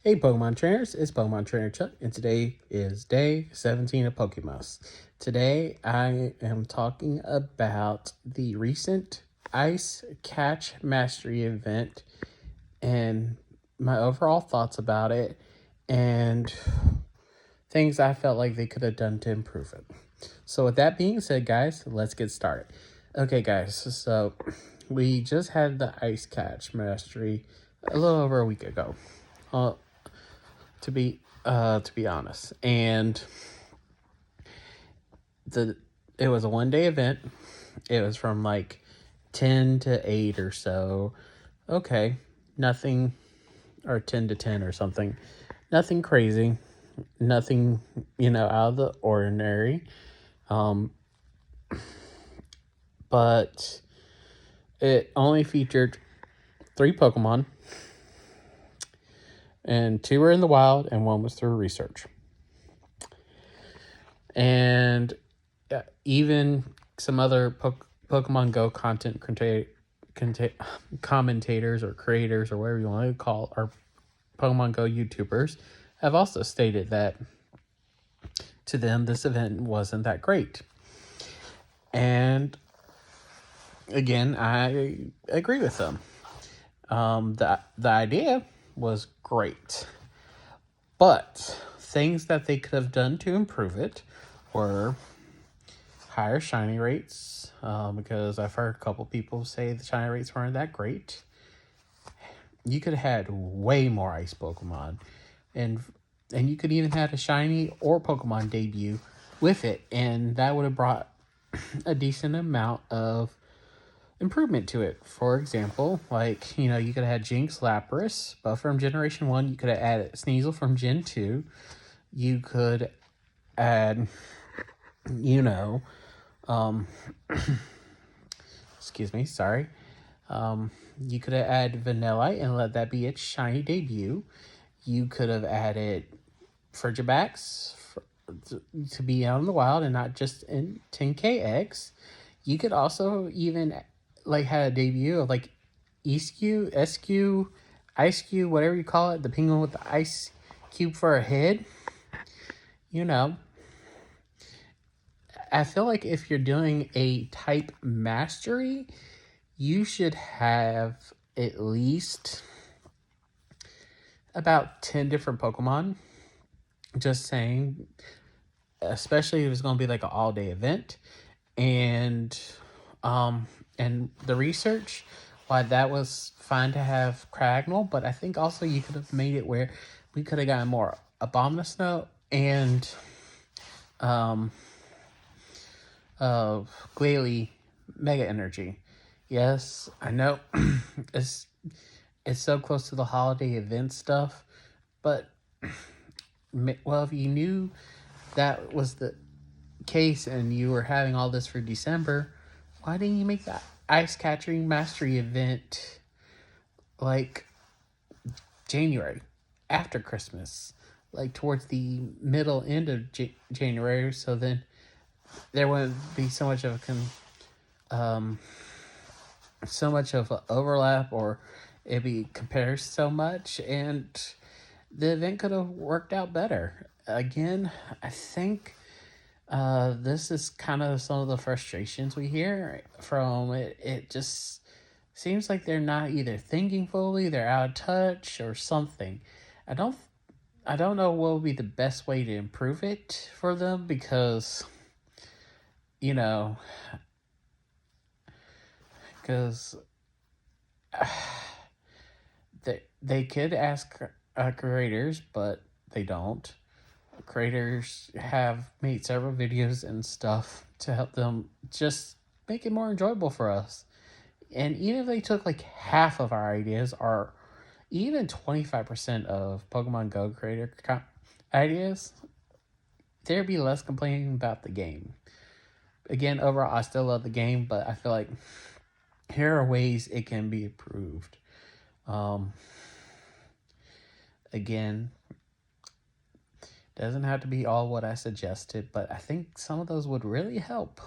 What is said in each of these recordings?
Hey Pokemon trainers, it's Pokemon Trainer Chuck, and today is day 17 of Pokemas. Today I am talking about the recent Ice Catch Mastery event and my overall thoughts about it and things I felt like they could have done to improve it. So with that being said, guys, let's get started. Okay, guys, so we just had the Ice Catch Mastery a little over a week ago. To be honest, and it was a 1 day event. It was from like 10 to 8 or so. Okay, nothing, or 10 to 10 or something. Nothing crazy, nothing out of the ordinary. But it only featured 3 Pokemon, and 2 were in the wild and 1 was through research. And even some other Pokemon Go content commentators or creators or whatever you want to call, or Pokemon Go YouTubers, have also stated that to them this event wasn't that great. And again, I agree with them. The idea was great, but things that they could have done to improve it were higher shiny rates, because I've heard a couple people say the shiny rates weren't that great. You could have had way more ice Pokemon, and you could even had a shiny or Pokemon debut with it, and that would have brought a decent amount of improvement to it. For example, like, you could have had Jinx Lapras, but from Generation 1, you could have added Sneasel from Gen 2. You could add, excuse me, sorry. You could have added Vanillite and let that be its shiny debut. You could have added Frigibax to be out in the wild and not just in 10KX. You could also even had a debut of like ESQ, SQ, IceQ, whatever you call it, the penguin with the ice cube for a head. I feel like if you're doing a type mastery, you should have at least about 10 different Pokemon. Just saying, especially if it's going to be like an all-day event. And the research, why that was fine to have Cragnole, but I think also you could have made it where we could have gotten more Abomasnow and Glalie Mega Energy. Yes, I know it's so close to the holiday event stuff, but well, if you knew that was the case and you were having all this for December, why didn't you make that ice catching mastery event like January, after Christmas, like towards the middle end of January, so then there wouldn't be so much of an overlap, or it'd be compared so much, and the event could have worked out better. Again, I think this is kind of some of the frustrations we hear from it. It just seems like they're not either thinking fully, they're out of touch, or something. I don't know what would be the best way to improve it for them, because because they could ask creators, but they don't. Creators have made several videos and stuff to help them just make it more enjoyable for us. And even if they took like half of our ideas, or even 25% of Pokemon Go creator ideas, there'd be less complaining about the game. Again, overall, I still love the game, but I feel like here are ways it can be improved. Again, doesn't have to be all what I suggested, but I think some of those would really help,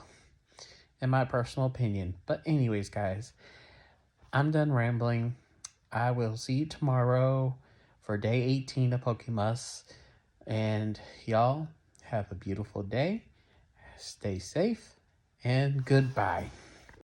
in my personal opinion. But anyways, guys, I'm done rambling. I will see you tomorrow for day 18 of Pokemas. And y'all have a beautiful day. Stay safe and goodbye.